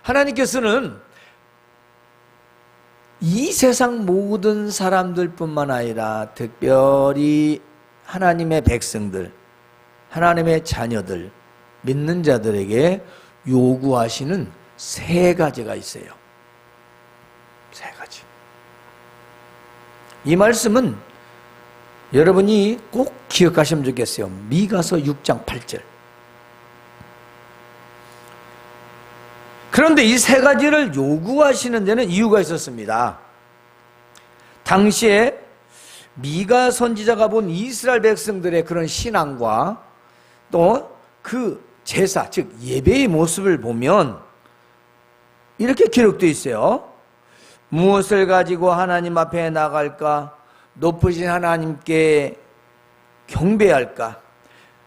하나님께서는 이 세상 모든 사람들뿐만 아니라 특별히 하나님의 백성들, 하나님의 자녀들, 믿는 자들에게 요구하시는 세 가지가 있어요. 세 가지. 이 말씀은 여러분이 꼭 기억하시면 좋겠어요. 미가서 6장 8절. 그런데 이 세 가지를 요구하시는 데는 이유가 있었습니다. 당시에 미가 선지자가 본 이스라엘 백성들의 그런 신앙과 또 그 제사, 즉 예배의 모습을 보면 이렇게 기록되어 있어요. 무엇을 가지고 하나님 앞에 나갈까? 높으신 하나님께 경배할까?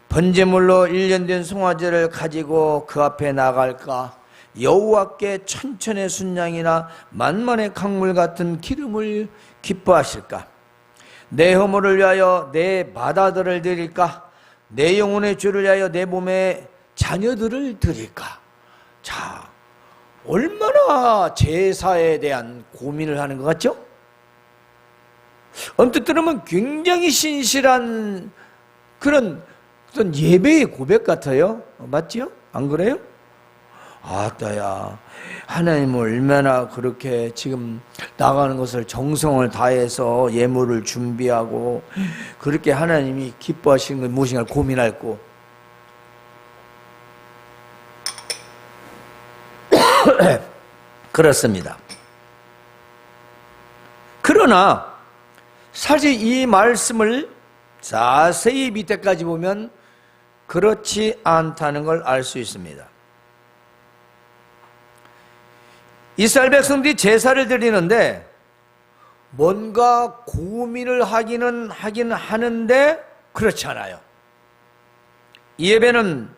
번제물로 1년 된 송아지를 가지고 그 앞에 나갈까? 여호와께 천천의 순양이나 만만의 강물 같은 기름을 기뻐하실까? 내 허물을 위하여 내 마다들을 드릴까? 내 영혼의 죄를 위하여 내 몸의 자녀들을 드릴까? 자, 얼마나 제사에 대한 고민을 하는 것 같죠? 언뜻 들으면 굉장히 신실한 그런 어떤 예배의 고백 같아요. 맞지요? 안 그래요? 아따야, 하나님은 얼마나 그렇게 지금 나가는 것을 정성을 다해서 예물을 준비하고 그렇게 하나님이 기뻐하시는 건 무엇인가 고민할고 그렇습니다. 그러나 사실 이 말씀을 자세히 밑에까지 보면 그렇지 않다는 걸 알 수 있습니다. 이스라엘 백성들이 제사를 드리는데 뭔가 고민을 하긴 하는데 그렇지 않아요. 이 예배는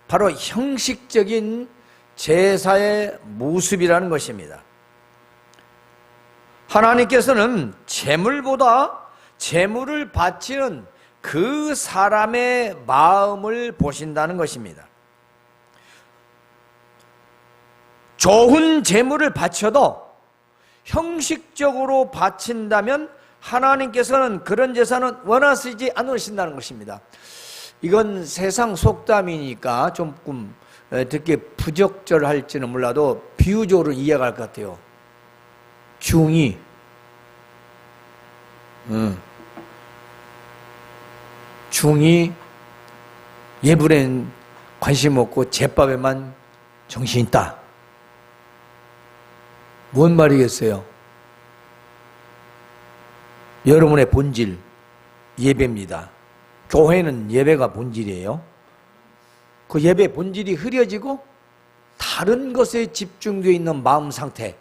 바로 형식적인 제사의 모습이라는 것입니다. 하나님께서는 제물보다 제물을 바치는 그 사람의 마음을 보신다는 것입니다. 좋은 제물을 바쳐도 형식적으로 바친다면 하나님께서는 그런 제사는 원하시지 않으신다는 것입니다. 이건 세상 속담이니까 조금 듣기 부적절할지는 몰라도 비유적으로 이해할 것 같아요. 중이 예불엔 관심 없고 제밥에만 정신 있다. 뭔 말이겠어요? 여러분의 본질, 예배입니다. 교회는 예배가 본질이에요. 그 예배 본질이 흐려지고 다른 것에 집중되어 있는 마음 상태,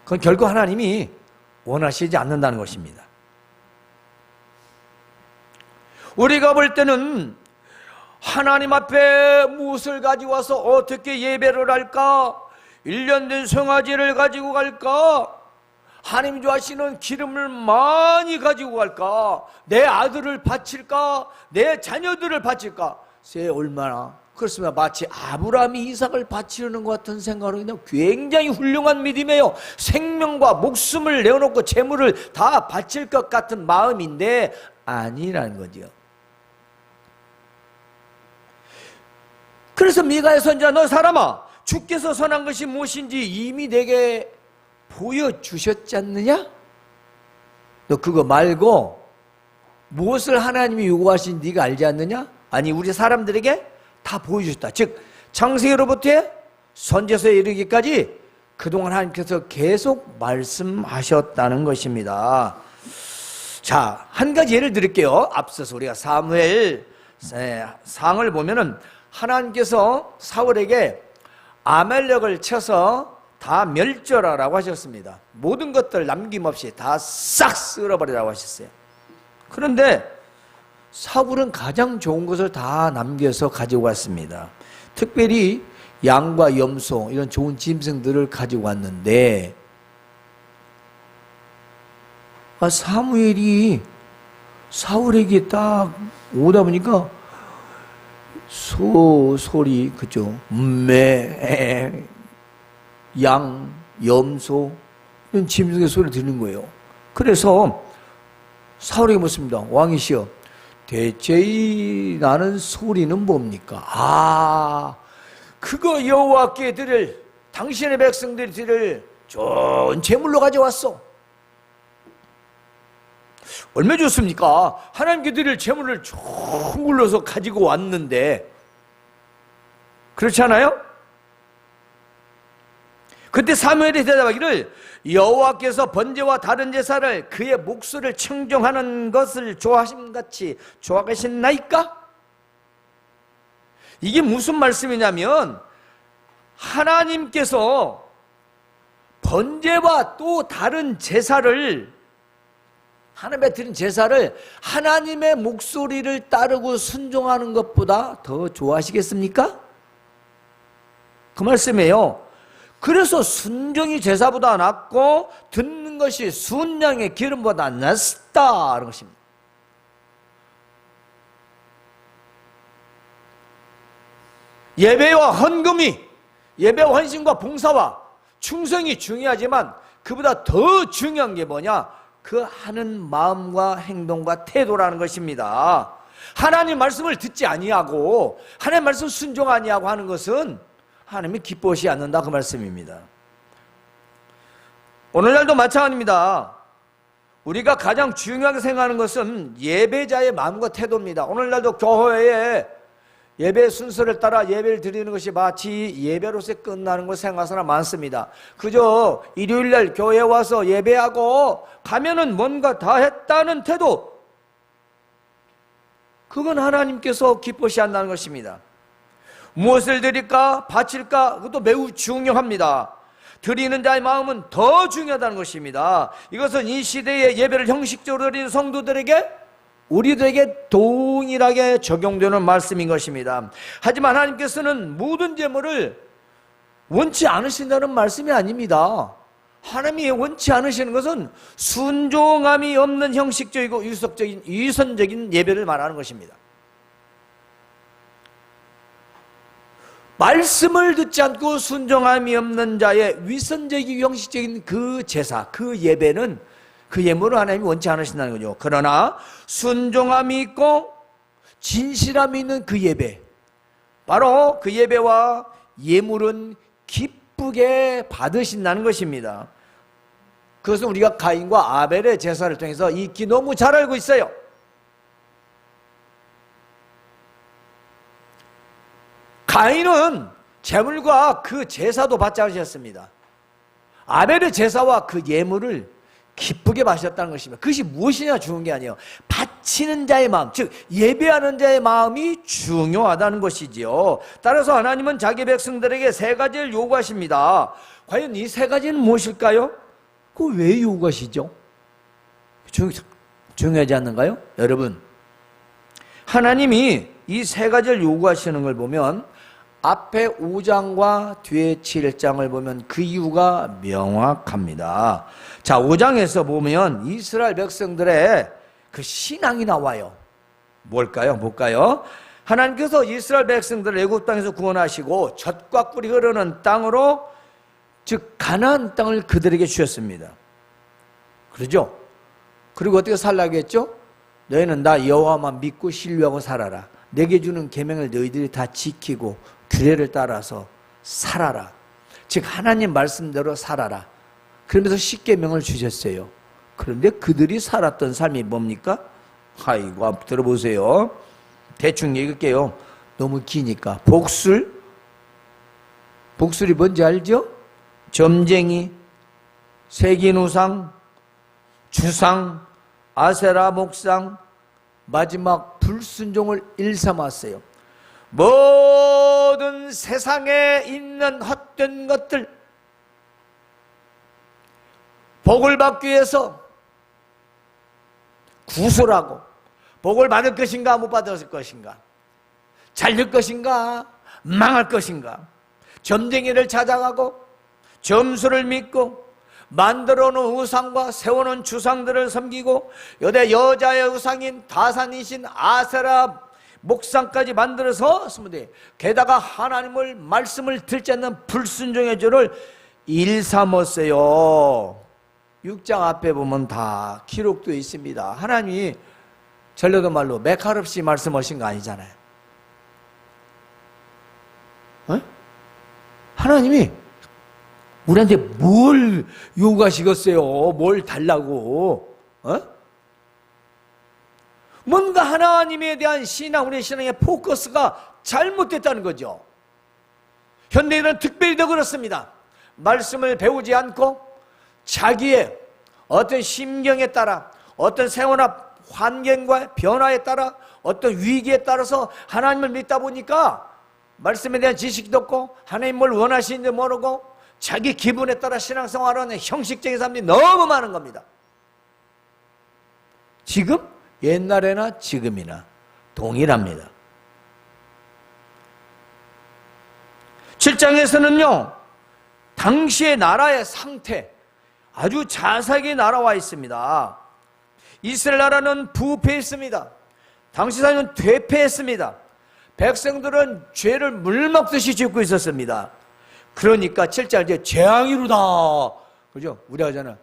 그건 결국 하나님이 원하시지 않는다는 것입니다. 우리가 볼 때는 하나님 앞에 무엇을 가지고 와서 어떻게 예배를 할까? 1년 된 송아지를 가지고 갈까? 하나님 좋아하시는 기름을 많이 가지고 갈까? 내 아들을 바칠까? 내 자녀들을 바칠까? 세 얼마나 그렇습니다. 마치 아브라함이 이삭을 바치려는 것 같은 생각으로 그냥 굉장히 훌륭한 믿음이에요. 생명과 목숨을 내어놓고 재물을 다 바칠 것 같은 마음인데 아니라는 거죠. 그래서 미가의 선지자, 너 사람아, 주께서 선한 것이 무엇인지 이미 내게 보여주셨지 않느냐? 너 그거 말고 무엇을 하나님이 요구하신 네가 알지 않느냐? 아니, 우리 사람들에게 다 보여주셨다. 즉 창세기로부터 선지서에 이르기까지 그동안 하나님께서 계속 말씀하셨다는 것입니다. 자, 한 가지 예를 드릴게요. 앞서서 우리가 사무엘 상을 보면은 하나님께서 사울에게 아말렉을 쳐서 다 멸절하라고 하셨습니다. 모든 것들 남김없이 다 싹 쓸어버리라고 하셨어요. 그런데 사울은 가장 좋은 것을 다 남겨서 가지고 왔습니다. 특별히 양과 염소 이런 좋은 짐승들을 가지고 왔는데 사무엘이 사울에게 딱 오다 보니까 소리, 그죠? 매, 양, 염소, 이런 짐승의 소리를 듣는 거예요. 그래서 사울에게 묻습니다. 왕이시여, 대체 이 나는 소리는 뭡니까? 아, 그거 여호와께 드릴, 당신의 백성들이 드릴 좋은 제물로 가져왔어. 얼마 좋습니까? 하나님께 드릴 제물을 쭉 굴러서 가지고 왔는데, 그렇지 않아요? 그때 사무엘이 대답하기를, 여호와께서 번제와 다른 제사를 그의 목소리를 청종하는 것을 좋아하심같이 좋아하시나이까? 이게 무슨 말씀이냐면, 하나님께서 번제와 또 다른 제사를, 하나님께 드린 제사를 하나님의 목소리를 따르고 순종하는 것보다 더 좋아하시겠습니까? 그 말씀이에요. 그래서 순종이 제사보다 낫고 듣는 것이 순양의 기름보다 낫다는 것입니다. 예배와 헌금이, 예배와 헌신과 봉사와 충성이 중요하지만 그보다 더 중요한 게 뭐냐? 그 하는 마음과 행동과 태도라는 것입니다. 하나님 말씀을 듣지 아니하고 하나님 말씀 순종 아니하고 하는 것은 하나님이 기뻐하지 않는다, 그 말씀입니다. 오늘날도 마찬가지입니다. 우리가 가장 중요하게 생각하는 것은 예배자의 마음과 태도입니다. 오늘날도 교회에 예배 순서를 따라 예배를 드리는 것이 마치 예배로서 끝나는 것 생각하는 사람 많습니다. 그저 일요일날 교회에 와서 예배하고 가면은 뭔가 다 했다는 태도, 그건 하나님께서 기뻐하지 않는다는 것입니다. 무엇을 드릴까, 바칠까, 그것도 매우 중요합니다. 드리는 자의 마음은 더 중요하다는 것입니다. 이것은 이 시대의 예배를 형식적으로 드리는 성도들에게, 우리들에게 동일하게 적용되는 말씀인 것입니다. 하지만 하나님께서는 모든 제물을 원치 않으신다는 말씀이 아닙니다. 하나님이 원치 않으시는 것은 순종함이 없는 형식적이고 유선적인 예배를 말하는 것입니다. 말씀을 듣지 않고 순종함이 없는 자의 위선적이고 형식적인 그 제사, 그 예배는, 그 예물을 하나님이 원치 않으신다는 거죠. 그러나 순종함이 있고 진실함이 있는 그 예배, 바로 그 예배와 예물은 기쁘게 받으신다는 것입니다. 그것은 우리가 가인과 아벨의 제사를 통해서 익히 너무 잘 알고 있어요. 가인은 제물과 그 제사도 받지 않으셨습니다. 아벨의 제사와 그 예물을 기쁘게 마셨다는 것입니다. 그것이 무엇이냐 중요한 게 아니에요. 바치는 자의 마음, 즉 예배하는 자의 마음이 중요하다는 것이지요. 따라서 하나님은 자기 백성들에게 세 가지를 요구하십니다. 과연 이 세 가지는 무엇일까요? 그거 왜 요구하시죠? 중요하지 않는가요? 여러분, 하나님이 이 세 가지를 요구하시는 걸 보면 앞에 5장과 뒤에 7장을 보면 그 이유가 명확합니다. 자, 5장에서 보면 이스라엘 백성들의 그 신앙이 나와요. 뭘까요? 하나님께서 이스라엘 백성들을 애굽 땅에서 구원하시고 젖과 꿀이 흐르는 땅으로, 즉 가나안 땅을 그들에게 주셨습니다. 그러죠? 그리고 어떻게 살라고 했죠? 너희는 나 여호와만 믿고 신뢰하고 살아라. 내게 주는 계명을 너희들이 다 지키고 규례를 따라서 살아라. 즉 하나님 말씀대로 살아라. 그러면서 십계명을 주셨어요. 그런데 그들이 살았던 삶이 뭡니까? 아이고, 들어보세요. 대충 읽을게요. 너무 기니까. 복술이 뭔지 알죠? 점쟁이, 색인우상, 주상, 아세라 목상, 마지막 불순종을 일삼았어요. 모든 세상에 있는 헛된 것들, 복을 받기 위해서 구술하고, 복을 받을 것인가 못 받을 것인가, 잘 될 것인가 망할 것인가, 점쟁이를 찾아가고 점수를 믿고 만들어 놓은 우상과 세워놓은 주상들을 섬기고 여대 여자의 우상인 다산이신 아세라 목상까지 만들어서 쓰면 돼. 게다가 하나님을 말씀을 듣지 않는 불순종의 죄를 일삼았어요. 6장 앞에 보면 다 기록되어 있습니다. 하나님이 전라도 말로 메칼없이 말씀하신 거 아니잖아요. 어? 하나님이 우리한테 뭘 요구하시겠어요? 뭘 달라고? 어? 뭔가 하나님에 대한 신앙, 우리의 신앙의 포커스가 잘못됐다는 거죠. 현대인은 특별히 더 그렇습니다. 말씀을 배우지 않고 자기의 어떤 심경에 따라, 어떤 생활 환경과 변화에 따라, 어떤 위기에 따라서 하나님을 믿다 보니까 말씀에 대한 지식도 없고 하나님 뭘 원하시는지 모르고 자기 기분에 따라 신앙생활하는 형식적인 사람들이 너무 많은 겁니다. 지금 옛날에나 지금이나 동일합니다. 7장에서는요 당시의 나라의 상태 아주 자세하게 나와 있습니다. 이스라엘 나라는 부패했습니다. 당시 사람은 퇴폐했습니다. 백성들은 죄를 물먹듯이 짓고 있었습니다. 그러니까 7장 이제 재앙이로다. 그죠? 우리가 하잖아.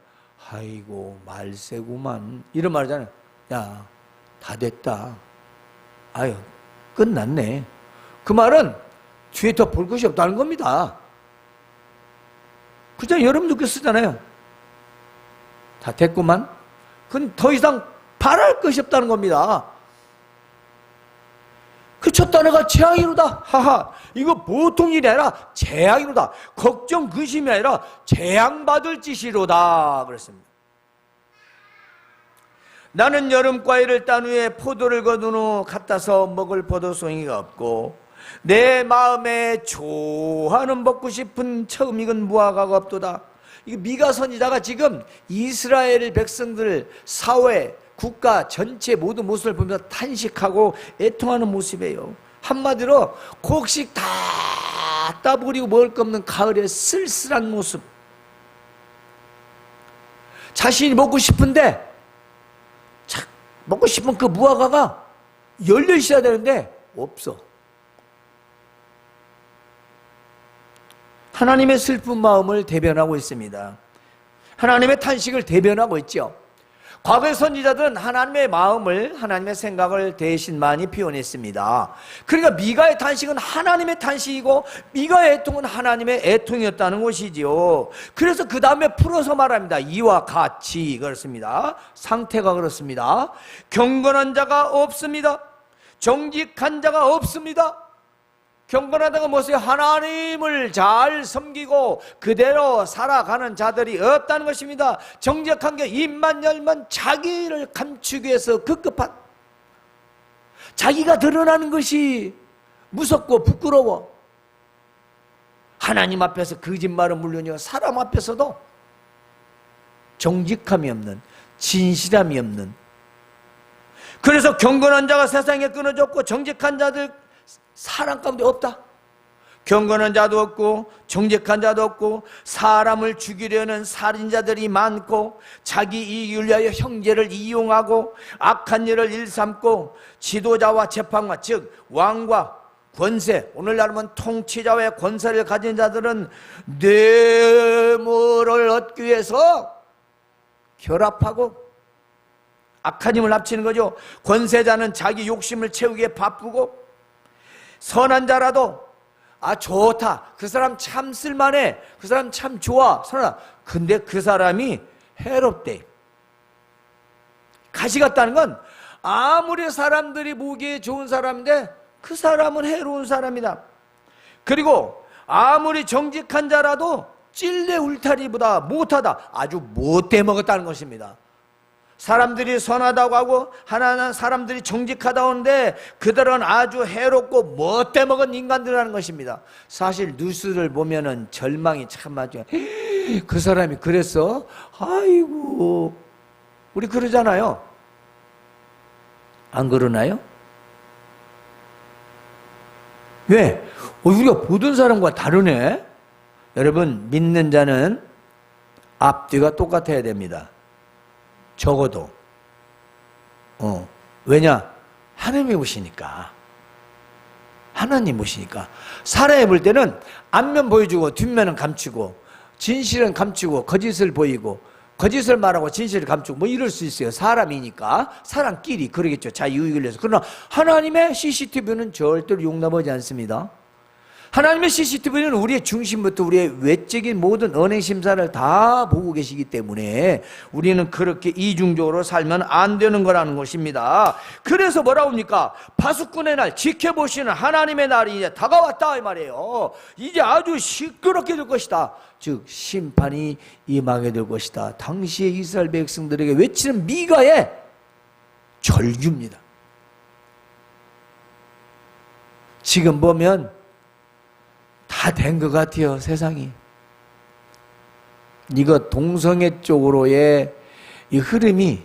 아이고 말세구만 이런 말 하잖아요. 야, 다 됐다. 아유, 끝났네. 그 말은 뒤에 더 볼 것이 없다는 겁니다. 그죠? 여러분도 쓰잖아요. 다 됐구만. 그건 더 이상 바랄 것이 없다는 겁니다. 그 첫 단어가 재앙이로다. 하하, 이거 보통 일이 아니라 재앙이로다. 걱정, 근심이 아니라 재앙받을 짓이로다. 그랬습니다. 나는 여름과일을 딴 후에 포도를 거둔 후 갖다서 먹을 포도송이가 없고 내 마음에 좋아하는 먹고 싶은 처음 익은 무화과가 없도다. 이게 미가 선지자가 지금 이스라엘 백성들 사회 국가 전체 모든 모습을 보면서 탄식하고 애통하는 모습이에요. 한마디로 곡식 다 따버리고 먹을 거 없는 가을의 쓸쓸한 모습. 자신이 먹고 싶은데 먹고 싶은 그 무화과가 열려 있어야 되는데 없어. 하나님의 슬픈 마음을 대변하고 있습니다. 하나님의 탄식을 대변하고 있죠. 과거의 선지자들은 하나님의 마음을, 하나님의 생각을 대신 많이 표현했습니다. 그러니까 미가의 탄식은 하나님의 탄식이고 미가의 애통은 하나님의 애통이었다는 것이지요. 그래서 그 다음에 풀어서 말합니다. 이와 같이 그렇습니다. 상태가 그렇습니다. 경건한 자가 없습니다. 정직한 자가 없습니다. 경건하다가 무엇이에요? 하나님을 잘 섬기고 그대로 살아가는 자들이 없다는 것입니다. 정직한 게 입만 열면 자기를 감추기 위해서 급급한, 자기가 드러나는 것이 무섭고 부끄러워. 하나님 앞에서 거짓말은 물론이요, 사람 앞에서도 정직함이 없는, 진실함이 없는. 그래서 경건한 자가 세상에 끊어졌고 정직한 자들 사람 가운데 없다. 경건한 자도 없고 정직한 자도 없고 사람을 죽이려는 살인자들이 많고 자기 이익을 위하여 형제를 이용하고 악한 일을 일삼고 지도자와 재판관, 즉 왕과 권세, 오늘날 하면 통치자의 권세를 가진 자들은 뇌물을 얻기 위해서 결합하고 악한 힘을 합치는 거죠. 권세자는 자기 욕심을 채우기에 바쁘고 선한 자라도 좋다, 그 사람 참 쓸만해, 그 사람 참 좋아, 선하다. 근데 그 사람이 해롭대. 가시 같다는 건 아무리 사람들이 보기에 좋은 사람인데 그 사람은 해로운 사람이다. 그리고 아무리 정직한 자라도 찔레 울타리보다 못하다, 아주 못돼 먹었다는 것입니다. 사람들이 선하다고 하고 하나는 사람들이 정직하다고 하는데 그들은 아주 해롭고 못돼 먹은 인간들이라는 것입니다. 사실 뉴스를 보면은 절망이 참 많죠. 그 사람이 그랬어? 아이고, 우리 그러잖아요. 안 그러나요? 왜? 우리가 보던 사람과 다르네? 여러분, 믿는 자는 앞뒤가 똑같아야 됩니다. 적어도 왜냐? 하나님이 오시니까 하나님 보시니까. 사람이 볼 때는 앞면 보여주고 뒷면은 감추고 진실은 감추고 거짓을 보이고 거짓을 말하고 진실을 감추고 뭐 이럴 수 있어요. 사람이니까. 사람끼리 그러겠죠. 자유익을 위해서. 그러나 하나님의 CCTV는 절대로 용납하지 않습니다. 하나님의 CCTV는 우리의 중심부터 우리의 외적인 모든 언행심사를 다 보고 계시기 때문에 우리는 그렇게 이중적으로 살면 안 되는 거라는 것입니다. 그래서 뭐라고 합니까? 파수꾼의 날, 지켜보시는 하나님의 날이 이제 다가왔다 이 말이에요. 이제 아주 시끄럽게 될 것이다. 즉 심판이 임하게 될 것이다. 당시의 이스라엘 백성들에게 외치는 미가의 절규입니다. 지금 보면 다 된 것 같아요. 세상이. 이거 동성애 쪽으로의 이 흐름이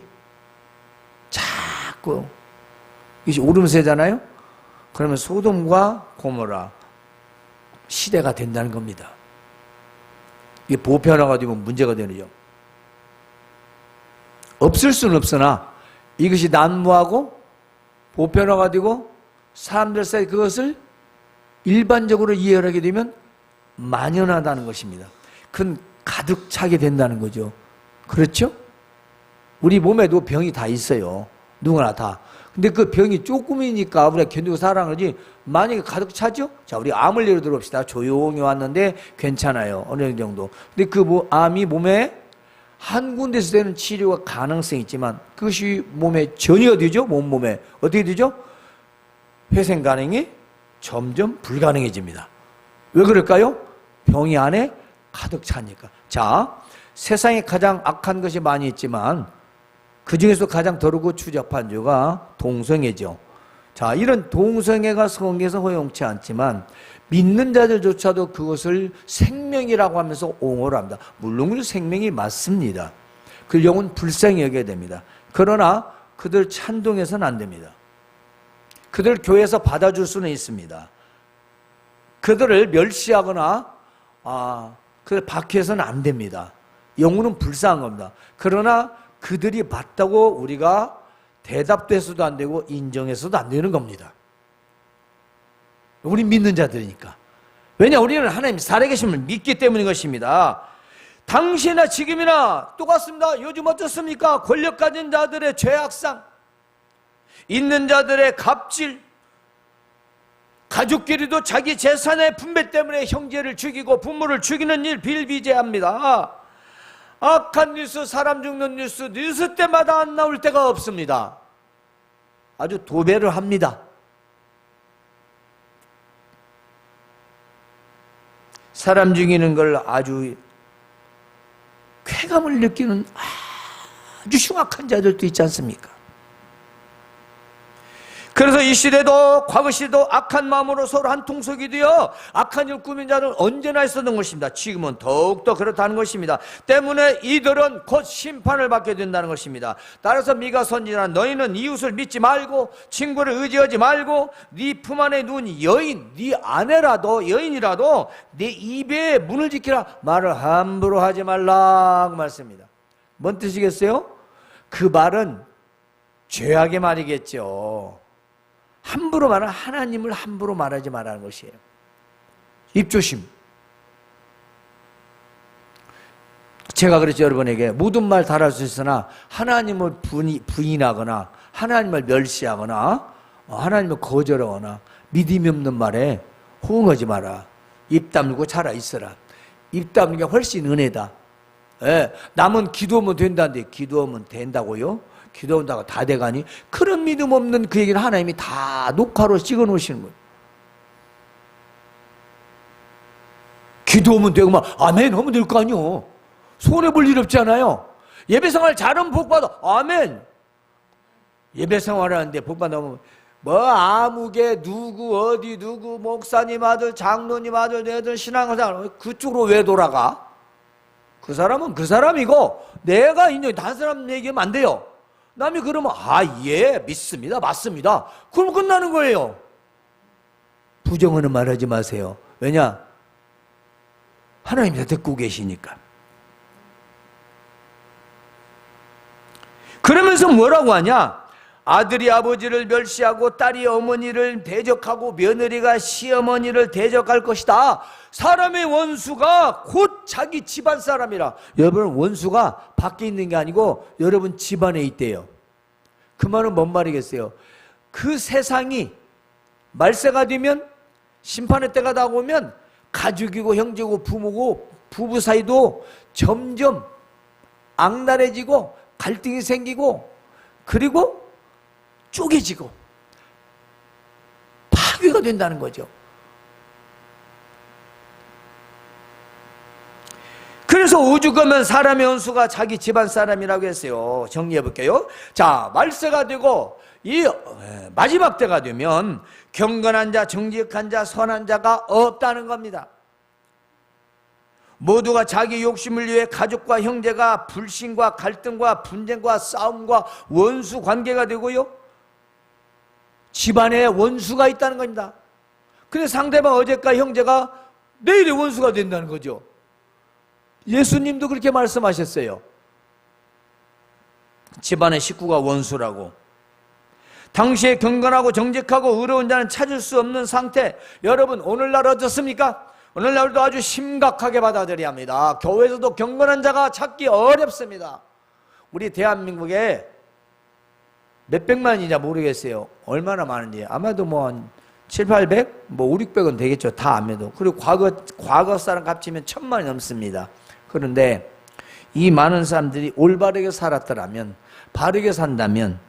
자꾸 이게 오름세잖아요. 그러면 소돔과 고모라 시대가 된다는 겁니다. 이게 보편화가 되면 문제가 되죠. 없을 수는 없으나 이것이 난무하고 보편화가 되고 사람들 사이에 그것을 일반적으로 이해하게 되면 만연하다는 것입니다. 그건 가득 차게 된다는 거죠. 그렇죠? 우리 몸에도 병이 다 있어요. 누구나 다. 근데 그 병이 조금이니까 우리가 견디고 살아가는 거지, 만약에 가득 차죠? 자, 우리 암을 예로 들어봅시다. 조용히 왔는데 괜찮아요. 어느 정도. 근데 그 암이 몸에 한 군데서 되는 치료가 가능성이 있지만 그것이 몸에 전이가 되죠? 몸에. 어떻게 되죠? 회생 가능이 점점 불가능해집니다. 왜 그럴까요? 병이 안에 가득 차니까. 자, 세상에 가장 악한 것이 많이 있지만 그 중에서 가장 더럽고 추잡한 죄가 동성애죠. 자, 이런 동성애가 성경에서 허용치 않지만 믿는 자들조차도 그것을 생명이라고 하면서 옹호를 합니다. 물론 그 생명이 맞습니다. 그 영혼 불쌍히 여겨야 됩니다. 그러나 그들 찬동해서는 안 됩니다. 그들 교회에서 받아줄 수는 있습니다. 그들을 멸시하거나 그들 박해서는 안 됩니다. 영혼은 불쌍한 겁니다. 그러나 그들이 맞다고 우리가 대답도 해서도 안 되고 인정해서도 안 되는 겁니다. 우리 믿는 자들이니까. 왜냐, 우리는 하나님 살아계심을 믿기 때문인 것입니다. 당시나 지금이나 똑같습니다. 요즘 어떻습니까? 권력 가진 자들의 죄악상, 있는 자들의 갑질, 가족끼리도 자기 재산의 분배 때문에 형제를 죽이고 부모를 죽이는 일 비일비재합니다. 악한 뉴스, 사람 죽는 뉴스 때마다 안 나올 때가 없습니다. 아주 도배를 합니다. 사람 죽이는 걸 아주 쾌감을 느끼는 아주 흉악한 자들도 있지 않습니까? 그래서 이 시대도 과거 시대도 악한 마음으로 서로 한 통속이 되어 악한 일 꾸민 자들은 언제나 있었던 것입니다. 지금은 더욱더 그렇다는 것입니다. 때문에 이들은 곧 심판을 받게 된다는 것입니다. 따라서 미가 선지자, 너희는 이웃을 믿지 말고 친구를 의지하지 말고 네 품 안에 누운 여인, 네 아내라도 여인이라도 네 입에 문을 지키라. 말을 함부로 하지 말라고 말씀입니다. 뭔 뜻이겠어요? 그 말은 죄악의 말이겠죠. 함부로 말하는, 하나님을 함부로 말하지 말라는 것이에요. 입조심. 제가 그랬죠, 여러분에게. 모든 말 잘할 수 있으나 하나님을 부인하거나 하나님을 멸시하거나 하나님을 거절하거나 믿음이 없는 말에 호응하지 마라. 입 다물고 살아 있어라. 입 다무는 게 훨씬 은혜다. 예, 남은 기도하면 된다는데 기도하면 된다고요? 기도한다고 다 돼가니? 그런 믿음 없는 그 얘기를 하나님이 다 녹화로 찍어 놓으시는 거예요. 기도하면 되고 막 아멘 하면 될 거 아니요. 손해볼 일 없잖아요. 예배생활 잘하면 복받아. 아멘. 예배생활 하는데 복받으면 뭐 아무개 누구 어디 누구 목사님 아들 장로님 아들 애들 신앙생활 그쪽으로 왜 돌아가? 그 사람은 그 사람이고 내가 인정 다른 사람 얘기하면 안 돼요. 남이 그러면 예 믿습니다 맞습니다. 그럼 끝나는 거예요. 부정하는 말 하지 마세요. 왜냐? 하나님이 다 듣고 계시니까. 그러면서 뭐라고 하냐? 아들이 아버지를 멸시하고 딸이 어머니를 대적하고 며느리가 시어머니를 대적할 것이다. 사람의 원수가 곧 자기 집안 사람이라. 여러분, 원수가 밖에 있는 게 아니고 여러분 집안에 있대요. 그 말은 뭔 말이겠어요? 그 세상이 말세가 되면, 심판의 때가 다가오면 가족이고 형제고 부모고 부부 사이도 점점 악랄해지고 갈등이 생기고, 그리고 쪼개지고 파괴가 된다는 거죠. 그래서 오죽하면 사람의 원수가 자기 집안 사람이라고 했어요. 정리해 볼게요. 자, 말세가 되고 이 마지막 때가 되면 경건한 자, 정직한 자, 선한 자가 없다는 겁니다. 모두가 자기 욕심을 위해 가족과 형제가 불신과 갈등과 분쟁과 싸움과 원수 관계가 되고요, 집안에 원수가 있다는 겁니다. 그래서 상대방 어제까 형제가 내일의 원수가 된다는 거죠. 예수님도 그렇게 말씀하셨어요. 집안의 식구가 원수라고. 당시에 경건하고 정직하고 의로운 자는 찾을 수 없는 상태. 여러분, 오늘날 어떻습니까? 오늘날도 아주 심각하게 받아들여야 합니다. 교회에서도 경건한 자가 찾기 어렵습니다. 우리 대한민국에 몇백만이냐 모르겠어요. 얼마나 많은지. 아마도 뭐 한 7, 800? 뭐 5, 600은 되겠죠. 다 아마도. 그리고 과거 사람 합치면 1000만이 넘습니다. 그런데 이 많은 사람들이 올바르게 살았더라면, 바르게 산다면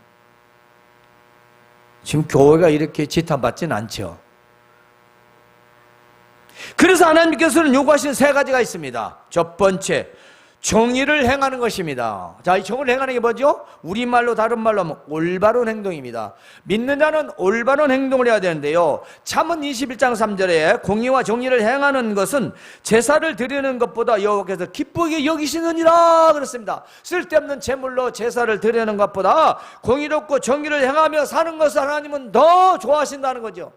지금 교회가 이렇게 지탄받지는 않죠. 그래서 하나님께서는 요구하시는 세 가지가 있습니다. 첫 번째, 정의를 행하는 것입니다. 자, 이 정의를 행하는 게 뭐죠? 우리말로, 다른 말로 하면 올바른 행동입니다. 믿는 자는 올바른 행동을 해야 되는데요, 잠언 21장 3절에 공의와 정의를 행하는 것은 제사를 드리는 것보다 여호와께서 기쁘게 여기시느니라 그랬습니다. 쓸데없는 제물로 제사를 드리는 것보다 공의롭고 정의를 행하며 사는 것을 하나님은 더 좋아하신다는 거죠.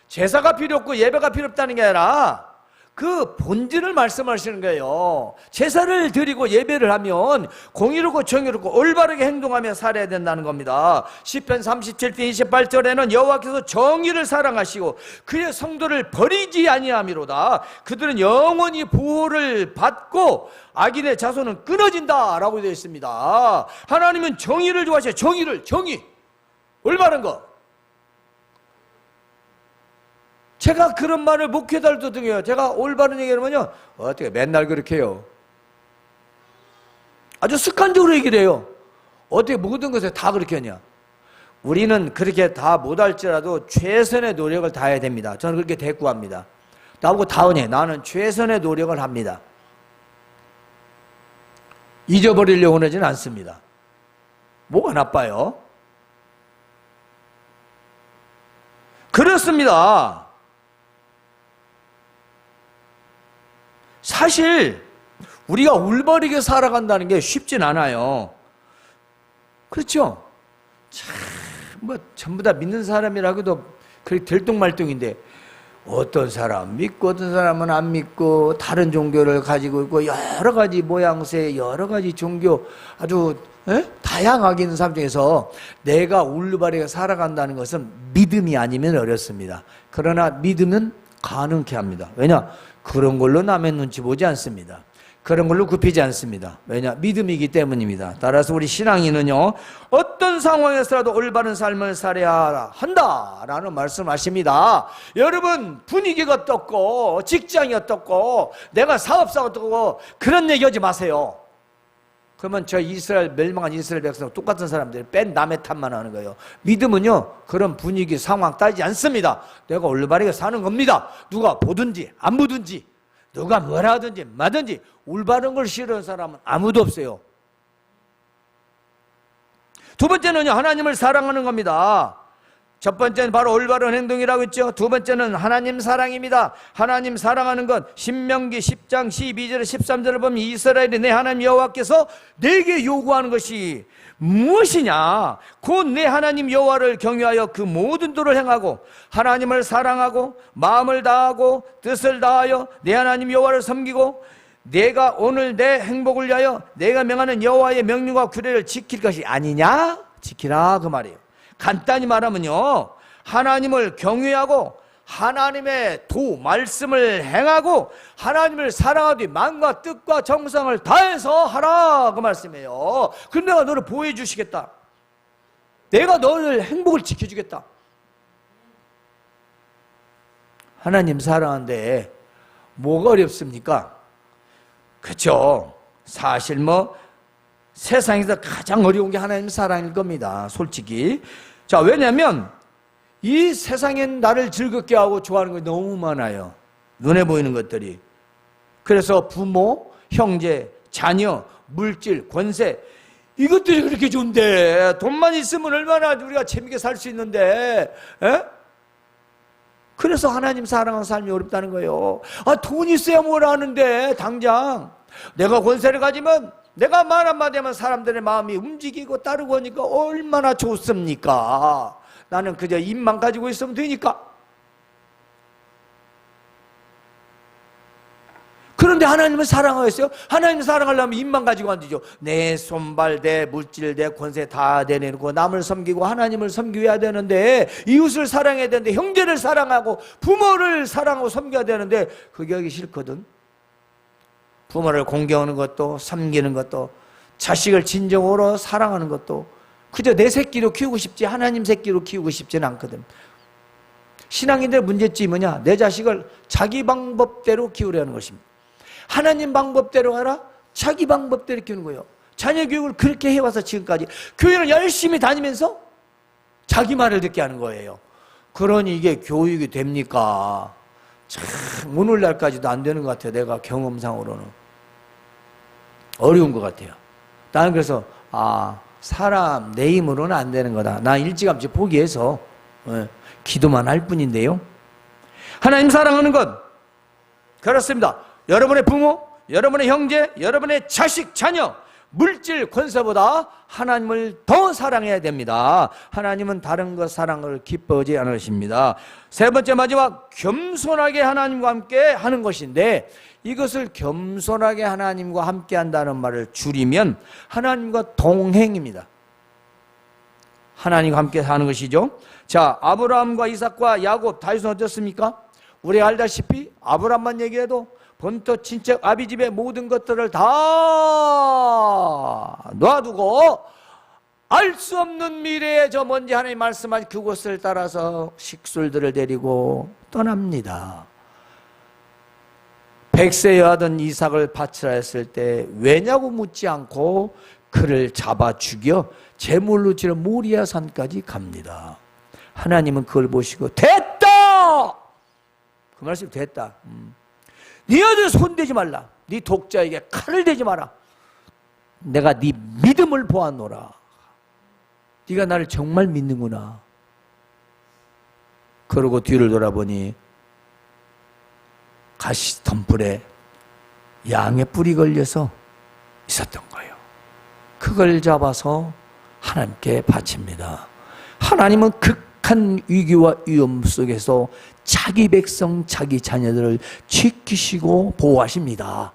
제사가 필요 없고 예배가 필요 없다는 게 아니라 그 본질을 말씀하시는 거예요. 제사를 드리고 예배를 하면 공의롭고 정의롭고 올바르게 행동하며 살아야 된다는 겁니다. 시편 37편 28절에는 여호와께서 정의를 사랑하시고 그의 성도를 버리지 아니함이로다. 그들은 영원히 보호를 받고 악인의 자손은 끊어진다 라고 되어 있습니다. 하나님은 정의를 좋아하셔요. 정의, 올바른 거. 제가 그런 말을 목회자들도 등해요. 제가 올바른 얘기하면요, 어떻게 맨날 그렇게 해요? 아주 습관적으로 얘기를 해요. 어떻게 모든 것에 다 그렇게 하냐? 우리는 그렇게 다 못할지라도 최선의 노력을 다해야 됩니다. 저는 그렇게 대꾸합니다. 나보고 다은이, 나는 최선의 노력을 합니다. 잊어버리려고 하지는 않습니다. 뭐가 나빠요? 그렇습니다. 사실 우리가 올바르게 살아간다는 게 쉽진 않아요. 그렇죠? 참, 뭐 전부 다 믿는 사람이라고도 그렇게 들뚱말뚱인데, 어떤 사람 믿고 어떤 사람은 안 믿고, 다른 종교를 가지고 있고, 여러 가지 모양새, 여러 가지 종교, 아주 다양하게 있는 사람 중에서 내가 올바르게 살아간다는 것은 믿음이 아니면 어렵습니다. 그러나 믿음은 가능케 합니다. 왜냐? 그런 걸로 남의 눈치 보지 않습니다. 그런 걸로 굽히지 않습니다. 왜냐? 믿음이기 때문입니다. 따라서 우리 신앙인은요, 어떤 상황에서라도 올바른 삶을 살아야 한다라는 말씀하십니다. 여러분, 분위기가 어떻고 직장이 어떻고 내가 사업사가 어떻고 그런 얘기하지 마세요. 그러면 저 이스라엘, 멸망한 이스라엘 백성 똑같은 사람들이 뺀 남의 탓만 하는 거예요. 믿음은요, 그런 분위기 상황 따지지 않습니다. 내가 올바르게 사는 겁니다. 누가 보든지 안 보든지, 누가 뭐라 하든지 마든지 올바른 걸 싫어하는 사람은 아무도 없어요. 두 번째는요, 하나님을 사랑하는 겁니다. 첫 번째는 바로 올바른 행동이라고 했죠. 두 번째는 하나님 사랑입니다. 하나님 사랑하는 건 신명기 10장 12절 13절을 보면 이스라엘이 내 하나님 여호와께서 내게 요구하는 것이 무엇이냐? 곧 내 하나님 여호와를 경외하여 그 모든 도를 행하고 하나님을 사랑하고 마음을 다하고 뜻을 다하여 내 하나님 여호와를 섬기고 내가 오늘 내 행복을 위하여 내가 명하는 여호와의 명령과 규례를 지킬 것이 아니냐? 지키라 그 말이에요. 간단히 말하면요, 하나님을 경외하고 하나님의 말씀을 행하고 하나님을 사랑하되 마음과 뜻과 정성을 다해서 하라 그 말씀이에요. 그럼 내가 너를 보호해 주시겠다. 내가 너를 행복을 지켜주겠다. 하나님 사랑하는데 뭐가 어렵습니까? 그렇죠. 사실 세상에서 가장 어려운 게 하나님 사랑일 겁니다. 솔직히. 자, 왜냐하면 이 세상엔 나를 즐겁게 하고 좋아하는 것이 너무 많아요. 눈에 보이는 것들이. 그래서 부모, 형제, 자녀, 물질, 권세, 이것들이 그렇게 좋은데 돈만 있으면 얼마나 우리가 재밌게 살 수 있는데, 에? 그래서 하나님 사랑하는 삶이 어렵다는 거예요. 돈 있어야 뭘 하는데 당장 내가 권세를 가지면, 내가 말 한마디 하면 사람들의 마음이 움직이고 따르고 하니까 얼마나 좋습니까? 나는 그저 입만 가지고 있으면 되니까. 그런데 하나님은 사랑하겠어요? 하나님 사랑하려면 입만 가지고 안 되죠. 내 손발, 내 물질, 내 권세 다 내놓고 남을 섬기고 하나님을 섬겨야 되는데, 이웃을 사랑해야 되는데, 형제를 사랑하고 부모를 사랑하고 섬겨야 되는데 그게 하기 싫거든. 부모를 공경하는 것도, 섬기는 것도, 자식을 진정으로 사랑하는 것도 그저 내 새끼로 키우고 싶지 하나님 새끼로 키우고 싶지는 않거든. 신앙인들의 문제점이 뭐냐? 내 자식을 자기 방법대로 키우려는 것입니다. 하나님 방법대로 하라? 자기 방법대로 키우는 거예요. 자녀 교육을 그렇게 해와서 지금까지 교회를 열심히 다니면서 자기 말을 듣게 하는 거예요. 그러니 이게 교육이 됩니까? 참 오늘날까지도 안 되는 것 같아요. 내가 경험상으로는 어려운 것 같아요. 나는 그래서 사람 내 힘으로는 안 되는 거다. 나 일찌감치 포기해서 기도만 할 뿐인데요. 하나님 사랑하는 것, 그렇습니다. 여러분의 부모, 여러분의 형제, 여러분의 자식, 자녀, 물질, 권세보다 하나님을 더 사랑해야 됩니다. 하나님은 다른 것 사랑을 기뻐하지 않으십니다. 세 번째 마지막, 겸손하게 하나님과 함께 하는 것인데, 이것을 겸손하게 하나님과 함께 한다는 말을 줄이면 하나님과 동행입니다. 하나님과 함께 사는 것이죠. 자, 아브라함과 이삭과 야곱, 다윗은 어떻습니까? 우리가 알다시피 아브라함만 얘기해도 본토 친척 아비집의 모든 것들을 다 놔두고 알 수 없는 미래에 저 먼지 하나님이 말씀한 그곳을 따라서 식술들을 데리고 떠납니다. 100세 여하던 이삭을 바치라 했을 때 왜냐고 묻지 않고 그를 잡아 죽여 제물로 치러 모리아 산까지 갑니다. 하나님은 그걸 보시고 됐다! 그 말씀 됐다. 네 아들 손대지 말라. 네 독자에게 칼을 대지 마라. 내가 네 믿음을 보았노라. 네가 나를 정말 믿는구나. 그러고 뒤를 돌아보니 가시덤불에 양의 뿔이 걸려서 있었던 거예요. 그걸 잡아서 하나님께 바칩니다. 하나님은 극한 위기와 위험 속에서 자기 백성, 자기 자녀들을 지키시고 보호하십니다.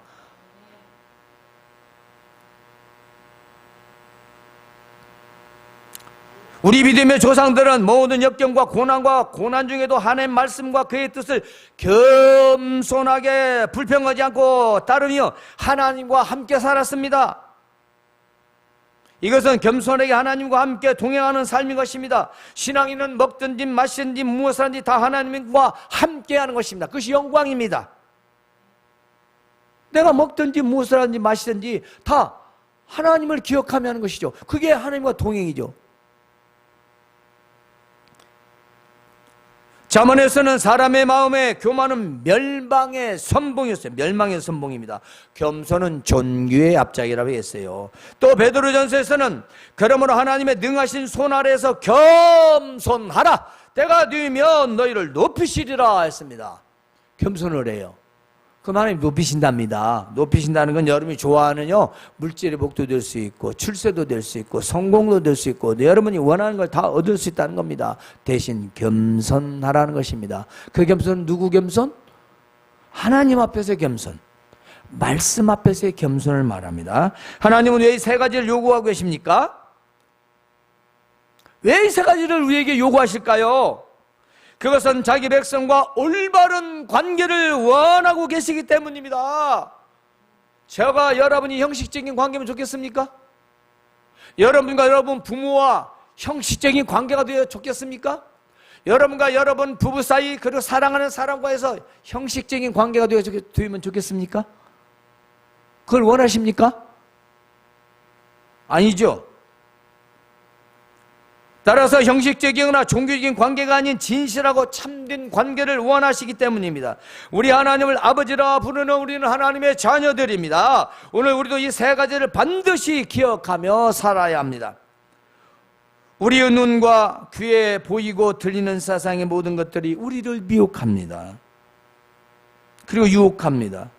우리 믿음의 조상들은 모든 역경과 고난 중에도 하나님의 말씀과 그의 뜻을 겸손하게 불평하지 않고 따르며 하나님과 함께 살았습니다. 이것은 겸손하게 하나님과 함께 동행하는 삶인 것입니다. 신앙인은 먹든지 마시든지 무엇을 하든지 다 하나님과 함께 하는 것입니다. 그것이 영광입니다. 내가 먹든지 무엇을 하든지 마시든지 다 하나님을 기억하며 하는 것이죠. 그게 하나님과 동행이죠. 잠언에서는 사람의 마음에 교만은 멸망의 선봉이었어요. 멸망의 선봉입니다. 겸손은 존귀의 앞장이라고 했어요. 또 베드로전서에서는 그러므로 하나님의 능하신 손 아래에서 겸손하라. 때가 되면 너희를 높이시리라 했습니다. 겸손을 해요. 그럼 하나님 높이신답니다. 높이신다는 건 여러분이 좋아하는 물질의 복도 될 수 있고 출세도 될 수 있고 성공도 될 수 있고 여러분이 원하는 걸 다 얻을 수 있다는 겁니다. 대신 겸손하라는 것입니다. 그 겸손은 누구 겸손? 하나님 앞에서의 겸손, 말씀 앞에서의 겸손을 말합니다. 하나님은 왜 이 세 가지를 요구하고 계십니까? 왜 이 세 가지를 우리에게 요구하실까요? 그것은 자기 백성과 올바른 관계를 원하고 계시기 때문입니다. 제가 여러분이 형식적인 관계면 좋겠습니까? 여러분과 여러분 부모와 형식적인 관계가 되어 좋겠습니까? 여러분과 여러분 부부 사이 그리고 사랑하는 사람과에서 형식적인 관계가 되면 좋겠습니까? 그걸 원하십니까? 아니죠. 따라서 형식적이거나 종교적인 관계가 아닌 진실하고 참된 관계를 원하시기 때문입니다. 우리 하나님을 아버지라 부르는 우리는 하나님의 자녀들입니다. 오늘 우리도 이 세 가지를 반드시 기억하며 살아야 합니다. 우리의 눈과 귀에 보이고 들리는 세상의 모든 것들이 우리를 미혹합니다. 그리고 유혹합니다.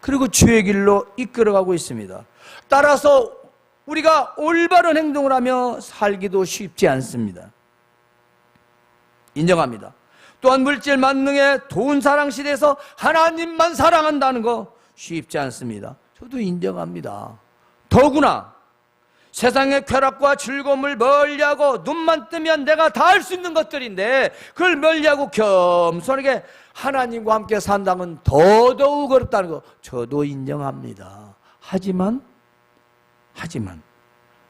그리고 주의 길로 이끌어가고 있습니다. 따라서 우리가 올바른 행동을 하며 살기도 쉽지 않습니다. 인정합니다. 또한 물질 만능의 돈 사랑 시대에서 하나님만 사랑한다는 거 쉽지 않습니다. 저도 인정합니다. 더구나 세상의 쾌락과 즐거움을 멀리하고 눈만 뜨면 내가 다 할 수 있는 것들인데 그걸 멀리하고 겸손하게 하나님과 함께 산다면 더더욱 어렵다는 거 저도 인정합니다. 하지만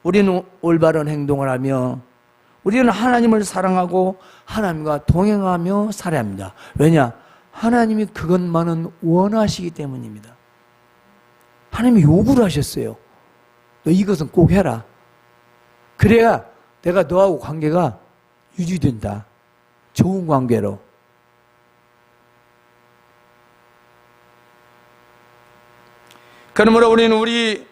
우리는 올바른 행동을 하며 우리는 하나님을 사랑하고 하나님과 동행하며 살아야 합니다. 왜냐? 하나님이 그것만은 원하시기 때문입니다. 하나님이 요구를 하셨어요. 너 이것은 꼭 해라. 그래야 내가 너하고 관계가 유지된다. 좋은 관계로. 그러므로 우리는 우리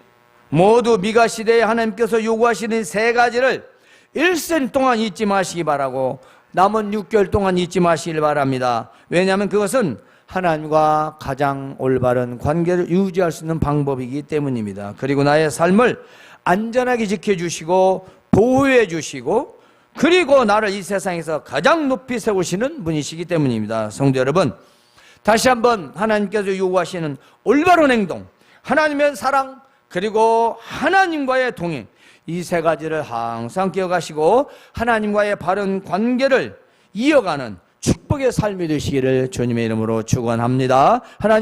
모두 미가 시대에 하나님께서 요구하시는 세 가지를 일생 동안 잊지 마시기 바라고 남은 6개월 동안 잊지 마시길 바랍니다. 왜냐하면 그것은 하나님과 가장 올바른 관계를 유지할 수 있는 방법이기 때문입니다. 그리고 나의 삶을 안전하게 지켜주시고 보호해 주시고 그리고 나를 이 세상에서 가장 높이 세우시는 분이시기 때문입니다. 성도 여러분, 다시 한번 하나님께서 요구하시는 올바른 행동, 하나님의 사랑, 그리고 하나님과의 동행, 이 세 가지를 항상 기억하시고 하나님과의 바른 관계를 이어가는 축복의 삶이 되시기를 주님의 이름으로 축원합니다. 하나님